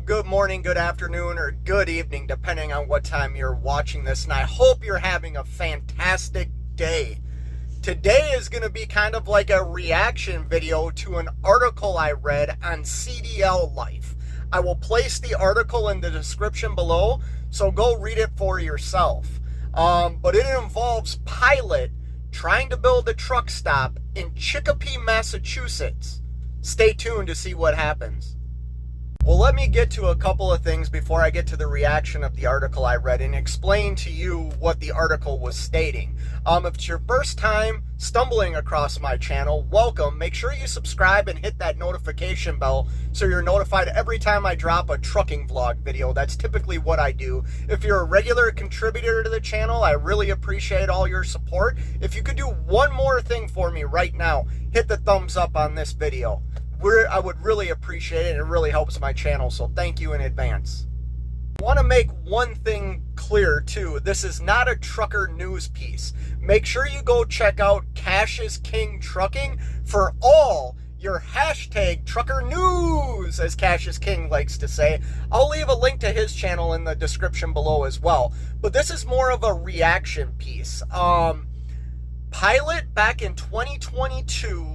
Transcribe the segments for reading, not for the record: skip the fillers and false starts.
good morning, good afternoon, or good evening, depending on what time you're watching this, and I hope you're having a fantastic day. Today is going to be kind of like a reaction video to an article I read on CDL Life. I will place the article in the description below, so go read it for yourself. But it involves pilot trying to build a truck stop in Chicopee, Massachusetts. Stay tuned to see what happens. Well, let me get to a couple of things before I get to the reaction of the article I read and explain to you what the article was stating. If it's your first time stumbling across my channel, welcome. Make sure you subscribe and hit that notification bell so you're notified every time I drop a trucking vlog video. That's typically what I do. If you're a regular contributor to the channel, I really appreciate all your support. If you could do one more thing for me right now, hit the thumbs up on this video. I would really appreciate it, and it really helps my channel, so thank you in advance. I want to make one thing clear too. This is not a trucker news piece. Make sure you go check out Cash is King Trucking for all your hashtag trucker news, as Cash is King likes to say. I'll leave a link to his channel in the description below as well. But this is more of a reaction piece. Pilot back in 2022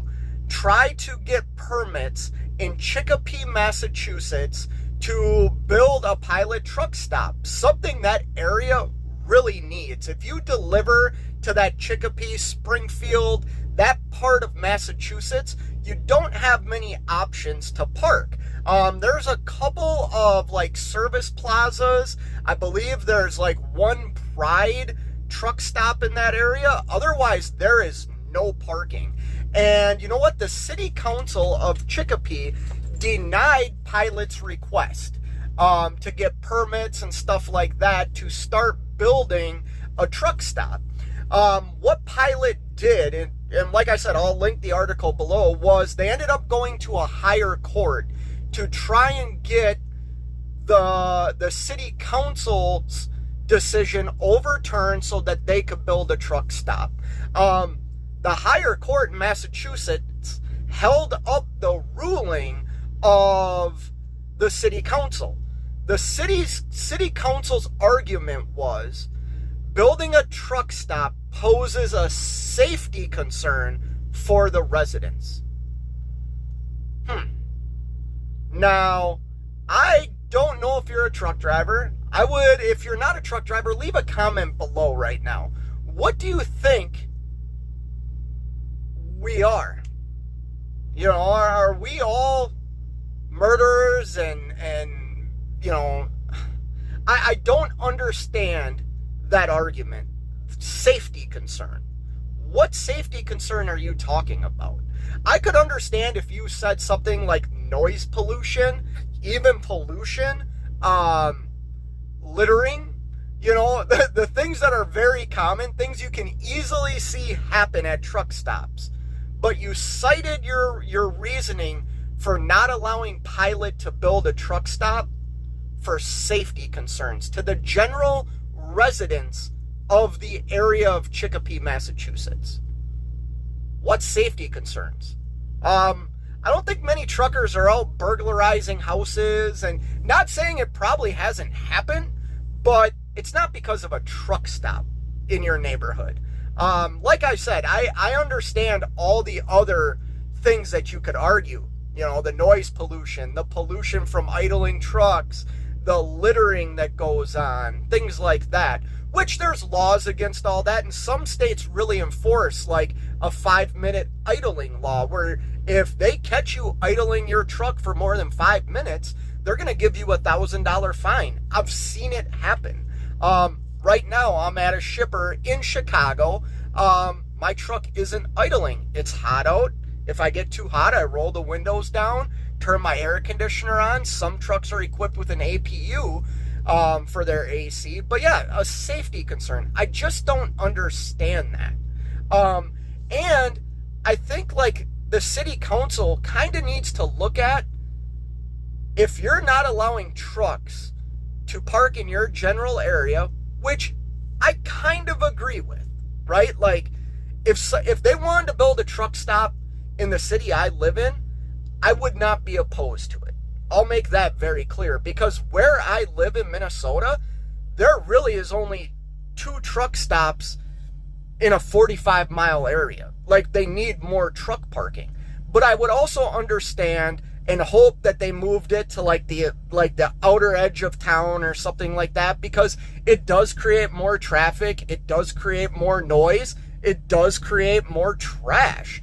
tried to get permits in Chicopee, Massachusetts to build a pilot truck stop, something that area really needs. If you deliver to that Chicopee, Springfield, that part of Massachusetts, you don't have many options to park. There's a couple of like service plazas. I believe there's like one Pride truck stop in that area. Otherwise, there is no parking. And you know what? The city council of Chicopee denied pilot's request to get permits and stuff like that to start building a truck stop. What pilot did, and like I said, I'll link the article below, was they ended up going to a higher court to try and get the city council's decision overturned so that they could build a truck stop. The higher court in Massachusetts held up the ruling of the city council. The city council's argument was building a truck stop poses a safety concern for the residents. Now, I don't know if you're a truck driver. I would, if you're not a truck driver, leave a comment below right now. What do you think we are? You know, are we all murderers and you know, I don't understand that argument. Safety concern. What safety concern are you talking about? I could understand if you said something like noise pollution, even pollution, littering, you know, the things that are very common, things you can easily see happen at truck stops. But you cited your reasoning for not allowing pilot to build a truck stop for safety concerns to the general residents of the area of Chicopee, Massachusetts. What safety concerns? I don't think many truckers are out burglarizing houses, and not saying it probably hasn't happened, but it's not because of a truck stop in your neighborhood. Like I said, I understand all the other things that you could argue. You know, the noise pollution, the pollution from idling trucks, the littering that goes on, things like that. Which there's laws against all that, and some states really enforce like a 5-minute idling law, where if they catch you idling your truck for more than 5 minutes, they're going to give you a $1,000 fine. I've seen it happen. Right now, I'm at a shipper in Chicago. My truck isn't idling. It's hot out. If I get too hot, I roll the windows down, turn my air conditioner on. Some trucks are equipped with an APU for their AC. But yeah, a safety concern. I just don't understand that. And I think like the city council kind of needs to look at, if you're not allowing trucks to park in your general area, which I kind of agree with, right? Like, if they wanted to build a truck stop in the city I live in, I would not be opposed to it. I'll make that very clear, because where I live in Minnesota, there really is only 2 truck stops in a 45-mile area. Like, they need more truck parking. But I would also understand and hope that they moved it to like the outer edge of town or something like that, because it does create more traffic, it does create more noise, it does create more trash,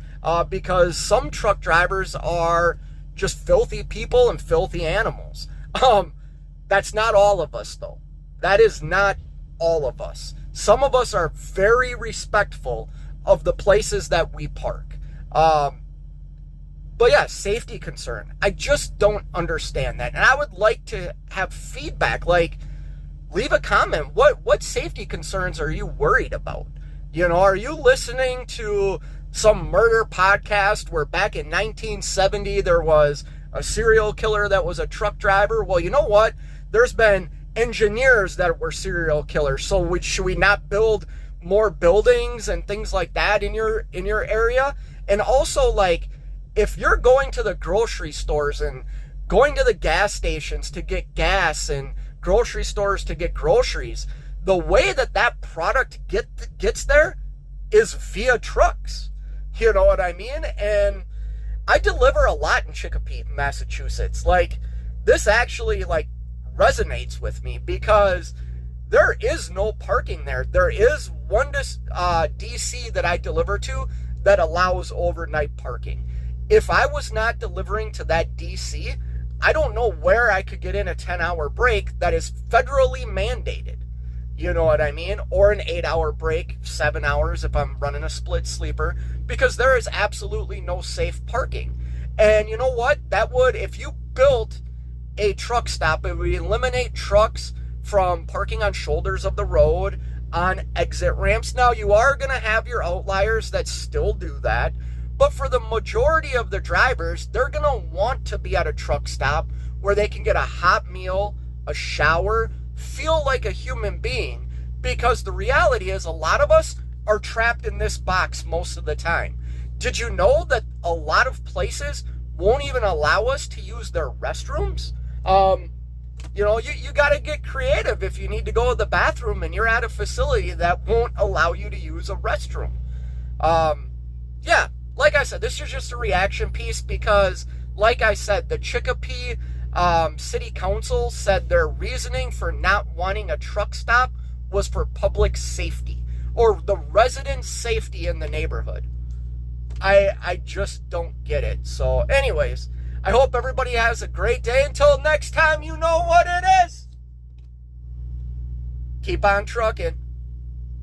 because some truck drivers are just filthy people and filthy animals. That's not all of us, though. That is not all of us. Some of us are very respectful of the places that we park. But yeah, safety concern. I just don't understand that. And I would like to have feedback. Like, leave a comment. What safety concerns are you worried about? You know, are you listening to some murder podcast where back in 1970 there was a serial killer that was a truck driver? Well, you know what? There's been engineers that were serial killers. So should we not build more buildings and things like that in your area? And also, like, if you're going to the grocery stores and going to the gas stations to get gas and grocery stores to get groceries, the way that product gets there is via trucks. You know what I mean? And I deliver a lot in Chicopee, Massachusetts. Like, this actually, like, resonates with me, because there is no parking there. There is one DC that I deliver to that allows overnight parking. If I was not delivering to that DC, I don't know where I could get in a 10-hour break that is federally mandated. You know what I mean? Or an 8-hour break, 7 hours if I'm running a split sleeper, because there is absolutely no safe parking. And you know what? That would, if you built a truck stop, it would eliminate trucks from parking on shoulders of the road, on exit ramps. Now, you are going to have your outliers that still do that, but for the majority of the drivers, they're going to want to be at a truck stop where they can get a hot meal, a shower, feel like a human being, because the reality is a lot of us are trapped in this box most of the time. Did you know that a lot of places won't even allow us to use their restrooms? You know, you got to get creative if you need to go to the bathroom and you're at a facility that won't allow you to use a restroom. Yeah, like I said, this is just a reaction piece because, like I said, the Chicopee City Council said their reasoning for not wanting a truck stop was for public safety, or the residents' safety in the neighborhood. I just don't get it. So anyways, I hope everybody has a great day. Until next time, you know what it is. Keep on trucking.